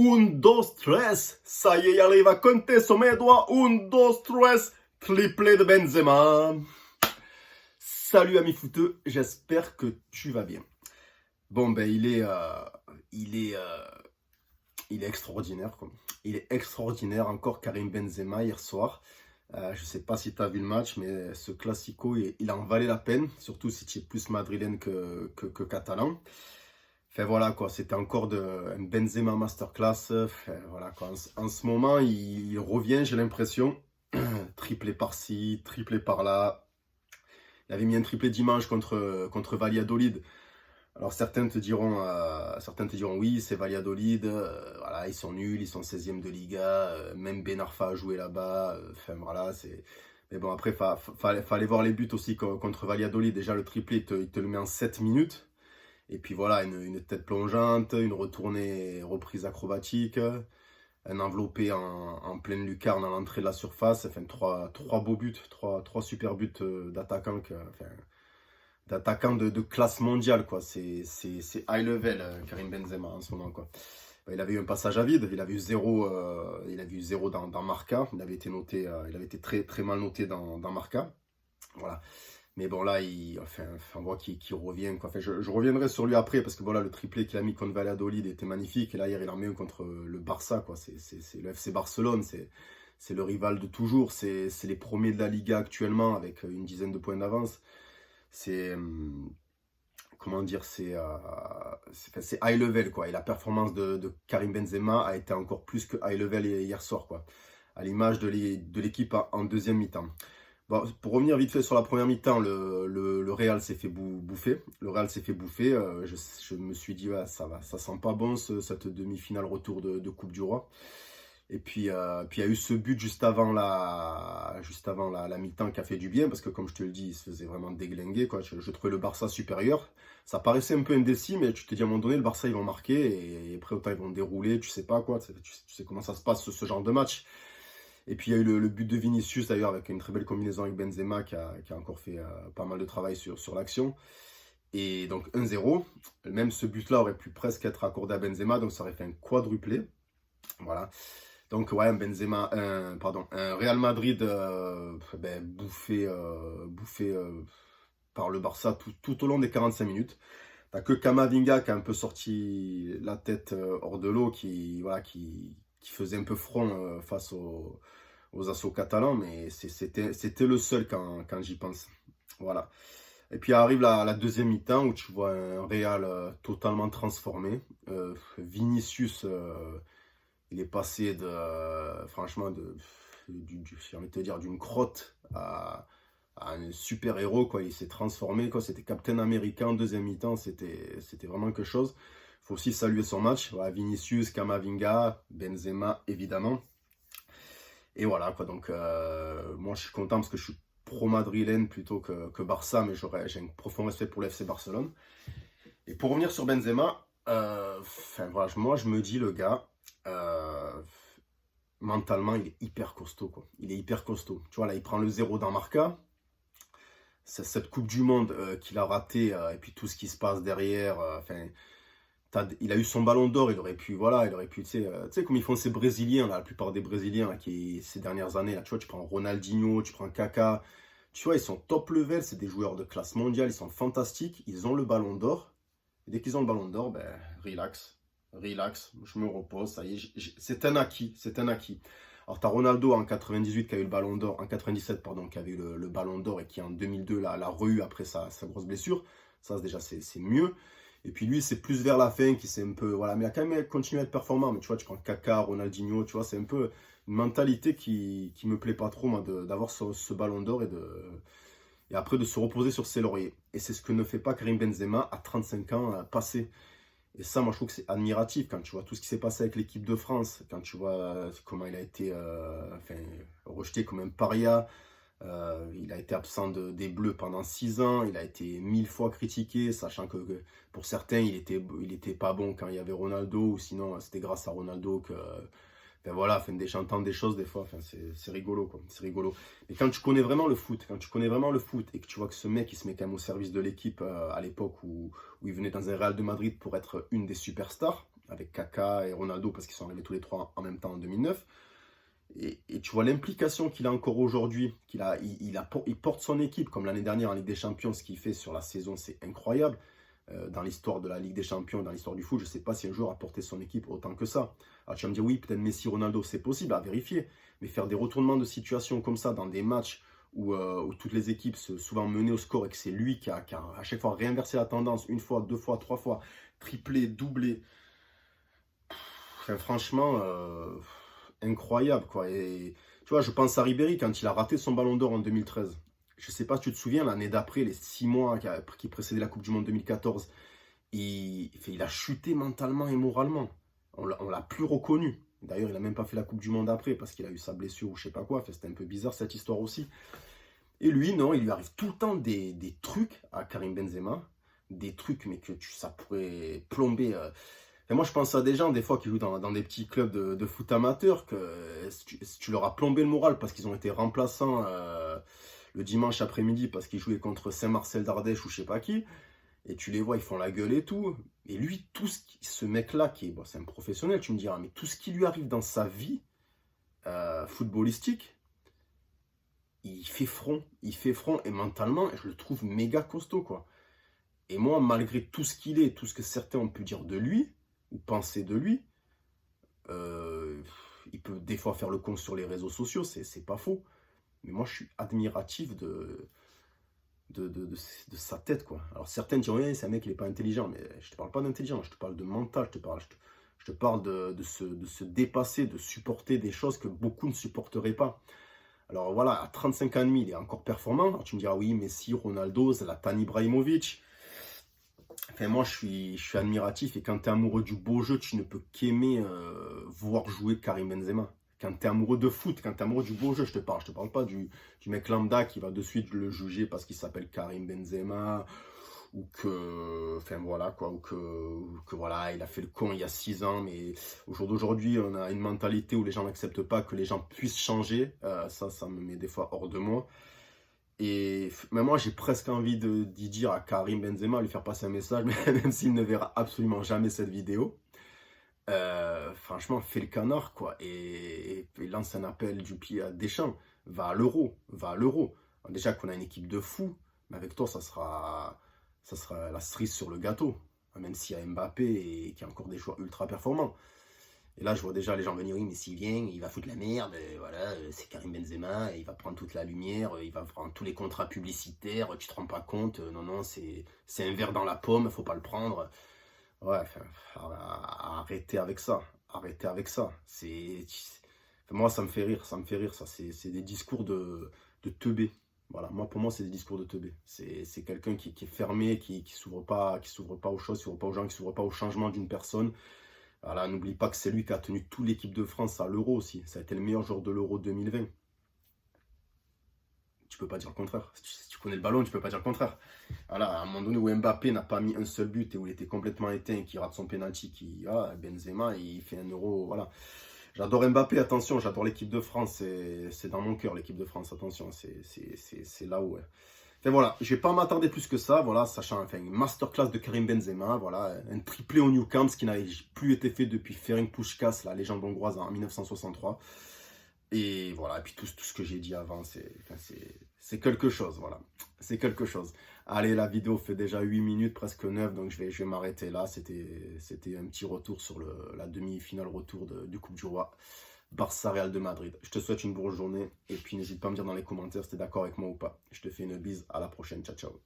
Un, dos, tres. Ça y est, il arrive à compter sur mes doigts. Un, dos, tres. Triplé de Benzema. Salut ami footeux, j'espère que tu vas bien. Bon ben il est extraordinaire quoi. Il est extraordinaire encore Karim Benzema hier soir. Je sais pas si tu as vu le match, mais ce classico il en valait la peine, surtout si tu es plus madrilène que catalan. Enfin voilà quoi, c'était encore un Benzema masterclass. Enfin, voilà quoi, en ce moment il revient, j'ai l'impression. Triplé par-ci, triplé par-là. Il avait mis un triplé dimanche contre Valladolid. Alors certains te diront oui, c'est Valladolid, voilà, ils sont nuls, ils sont 16e de Liga, même Ben Arfa a joué là-bas, enfin voilà, c'est... Mais bon, après, fallait voir les buts aussi contre Valladolid. Déjà, le triplé, il te le met en 7 minutes. Et puis voilà, une tête plongeante, une retournée, reprise acrobatique, un enveloppé en pleine lucarne à l'entrée de la surface. Enfin, trois beaux buts, trois super buts d'attaquants de classe mondiale, quoi. C'est high level, Karim Benzema, en ce moment, quoi. Il avait eu un passage à vide, il avait eu zéro dans Marca. Il avait été très, très mal noté dans Marca. Voilà. Mais bon, là, on voit qu'il revient, quoi. Enfin, je reviendrai sur lui après, parce que voilà, le triplé qu'il a mis contre Valladolid était magnifique. Et là, hier, il en met un contre le Barça, quoi. C'est le FC Barcelone, c'est le rival de toujours. C'est les premiers de la Liga actuellement, avec une dizaine de points d'avance. C'est comment dire, c'est high level quoi. Et la performance de Karim Benzema a été encore plus que high level hier soir quoi, à l'image de l'équipe en deuxième mi-temps. Bon, pour revenir vite fait sur la première mi-temps, le Real s'est fait bouffer. Le Real s'est fait bouffer. Je me suis dit ouais, ça sent pas bon cette demi-finale retour de Coupe du Roi. Et puis, il y a eu ce but juste avant la mi-temps qui a fait du bien, parce que comme je te le dis, il se faisait vraiment déglinguer, quoi. Je trouvais le Barça supérieur. Ça paraissait un peu indécis, mais tu te dis à un moment donné, le Barça, ils vont marquer, et après, autant ils vont dérouler, tu sais pas, quoi. Tu sais comment ça se passe, ce genre de match. Et puis, il y a eu le but de Vinicius, d'ailleurs, avec une très belle combinaison avec Benzema, qui a encore fait pas mal de travail sur l'action. Et donc, 1-0. Même ce but-là aurait pu presque être accordé à Benzema, donc ça aurait fait un quadruplé. Voilà. Donc ouais, un Real Madrid bouffé par le Barça tout au long des 45 minutes. T'as que Camavinga qui a un peu sorti la tête hors de l'eau, qui faisait un peu front face aux assauts catalans, mais c'était le seul quand j'y pense. Voilà. Et puis arrive la deuxième mi-temps où tu vois un Real totalement transformé. Vinicius... il est passé franchement, j'ai envie de te dire, d'une crotte à un super héros, quoi. Il s'est transformé, quoi. C'était Captain America en deuxième mi-temps, c'était vraiment quelque chose. Il faut aussi saluer son match. Voilà, Vinicius, Camavinga, Benzema, évidemment. Et voilà, quoi. Donc, moi, je suis content parce que je suis pro-madrilène plutôt que Barça, mais j'ai un profond respect pour l'FC Barcelone. Et pour revenir sur Benzema, voilà, moi, je me dis, le gars... mentalement, il est hyper costaud, quoi. Il est hyper costaud. Tu vois, là, il prend le 0 dans Marca. C'est cette Coupe du Monde qu'il a raté, et puis tout ce qui se passe derrière. Il a eu son ballon d'or, il aurait pu, tu sais, comme ils font ces Brésiliens, là, la plupart des Brésiliens, là, qui, ces dernières années, là, tu vois, tu prends Ronaldinho, tu prends Kaka. Tu vois, ils sont top level, c'est des joueurs de classe mondiale, ils sont fantastiques, ils ont le ballon d'or. Et dès qu'ils ont le ballon d'or, ben, relax, je me repose, ça y est, c'est un acquis, c'est un acquis. Alors, tu as Ronaldo en 98 qui a eu le ballon d'or, en 97, pardon, qui avait eu le ballon d'or et qui en 2002 l'a re-eu après sa grosse blessure. Ça, déjà, c'est mieux. Et puis lui, c'est plus vers la fin qui c'est un peu, voilà, mais il a quand même continué à être performant. Mais tu vois, tu prends Kaka, Ronaldinho, tu vois, c'est un peu une mentalité qui me plaît pas trop, moi, d'avoir ce ballon d'or et après de se reposer sur ses lauriers. Et c'est ce que ne fait pas Karim Benzema à 35 ans passé. Et ça, moi, je trouve que c'est admiratif quand tu vois tout ce qui s'est passé avec l'équipe de France, quand tu vois comment il a été rejeté comme un paria. Il a été absent des Bleus pendant 6 ans, il a été 1000 fois critiqué, sachant que pour certains, il était pas bon quand il y avait Ronaldo, ou sinon, c'était grâce à Ronaldo que... voilà, j'entends des choses des fois, c'est rigolo, quoi, c'est rigolo. Mais quand tu connais vraiment le foot, et que tu vois que ce mec, il se met quand même au service de l'équipe à l'époque où il venait dans un Real de Madrid pour être une des superstars, avec Kaka et Ronaldo, parce qu'ils sont arrivés tous les trois en même temps en 2009. Et tu vois l'implication qu'il a encore aujourd'hui, il porte son équipe, comme l'année dernière en Ligue des Champions, ce qu'il fait sur la saison, c'est incroyable. Dans l'histoire de la Ligue des Champions, dans l'histoire du foot, je ne sais pas si un joueur a porté son équipe autant que ça. Alors tu vas me dire, oui, peut-être Messi, Ronaldo, c'est possible à vérifier, mais faire des retournements de situation comme ça dans des matchs où toutes les équipes se souvent menées au score et que c'est lui qui a à chaque fois réinversé la tendance, une fois, deux fois, trois fois, triplé, doublé. Enfin, franchement, incroyable, quoi. Et tu vois, je pense à Ribéry quand il a raté son ballon d'or en 2013. Je ne sais pas si tu te souviens, l'année d'après, les 6 mois qui précédaient la Coupe du Monde 2014, il a chuté mentalement et moralement. On l'a plus reconnu. D'ailleurs, il n'a même pas fait la Coupe du Monde après parce qu'il a eu sa blessure ou je sais pas quoi. Enfin, c'était un peu bizarre cette histoire aussi. Et lui, non, il lui arrive tout le temps des trucs à Karim Benzema. Des trucs, mais ça pourrait plomber. Et moi, je pense à des gens, des fois, qui jouent dans des petits clubs de foot amateur, que si tu leur as plombé le moral parce qu'ils ont été remplaçants le dimanche après-midi parce qu'ils jouaient contre Saint-Marcel d'Ardèche ou je sais pas qui, et tu les vois, ils font la gueule et tout. Et lui, ce mec-là, bon, c'est un professionnel, tu me diras, mais tout ce qui lui arrive dans sa vie footballistique, il fait front, et mentalement, je le trouve méga costaud, quoi. Et moi, malgré tout ce qu'il est, tout ce que certains ont pu dire de lui, ou penser de lui, il peut des fois faire le con sur les réseaux sociaux, c'est pas faux. Mais moi, je suis admiratif de sa tête, quoi. Alors certains diront, ouais, c'est un mec, il n'est pas intelligent, mais je te parle pas d'intelligence, je te parle de mental, je te parle de se dépasser, de supporter des choses que beaucoup ne supporteraient pas. Alors voilà, à 35 ans et demi, il est encore performant. Alors tu me diras, oui, Messi, Ronaldo, Zlatan Ibrahimovic. Enfin, moi, je suis admiratif, et quand tu es amoureux du beau jeu, tu ne peux qu'aimer voir jouer Karim Benzema. Quand tu es amoureux de foot, quand tu es amoureux du beau jeu, je te parle pas du mec lambda qui va de suite le juger parce qu'il s'appelle Karim Benzema, ou que, enfin voilà quoi, ou que voilà, il a fait le con il y a 6 ans, mais au jour d'aujourd'hui, on a une mentalité où les gens n'acceptent pas que les gens puissent changer. Ça me met des fois hors de moi. Et mais moi, j'ai presque envie d'y dire à Karim Benzema, lui faire passer un message, même s'il ne verra absolument jamais cette vidéo. Franchement, fais le canard, quoi. Et lance un appel du pied à Deschamps. Va à l'Euro, va à l'Euro. Déjà qu'on a une équipe de fous, mais avec toi, ça sera la cerise sur le gâteau. Même s'il y a Mbappé et qu'il y a encore des joueurs ultra performants. Et là, je vois déjà les gens venir, oui, mais s'il vient, il va foutre la merde, voilà, c'est Karim Benzema, il va prendre toute la lumière, il va prendre tous les contrats publicitaires, tu te rends pas compte, non, c'est un verre dans la pomme, faut pas le prendre. Ouais, arrêtez avec ça, moi, ça me fait rire, ça, c'est des discours de teubé. Voilà, pour moi, c'est des discours de teubé. C'est quelqu'un qui est fermé, qui s'ouvre pas aux choses, qui s'ouvre pas aux gens, qui s'ouvre pas au changement d'une personne. Voilà, n'oublie pas que c'est lui qui a tenu toute l'équipe de France à l'Euro aussi. Ça a été le meilleur joueur de l'Euro 2020. Tu peux pas dire le contraire. Si tu connais le ballon, tu peux pas dire le contraire. Voilà, à un moment donné où Mbappé n'a pas mis un seul but et où il était complètement éteint et qui rate son penalty, Benzema, il fait un Euro. Voilà. J'adore Mbappé, attention, j'adore l'équipe de France. C'est dans mon cœur, l'équipe de France, attention. C'est là où... Enfin voilà, je vais pas m'attarder plus que ça, voilà, sachant, enfin, une masterclass de Karim Benzema, voilà, un triplé au Nou Camp, ce qui n'avait plus été fait depuis Ferenc Puskás, la légende hongroise en 1963. Et voilà, et puis tout ce que j'ai dit avant, c'est quelque chose, voilà, c'est quelque chose. Allez, la vidéo fait déjà 8 minutes, presque 9, donc je vais m'arrêter là. C'était un petit retour sur la demi-finale retour du Coupe du Roi. Barça Real de Madrid. Je te souhaite une bonne journée et puis n'hésite pas à me dire dans les commentaires si tu es d'accord avec moi ou pas. Je te fais une bise, à la prochaine, ciao ciao.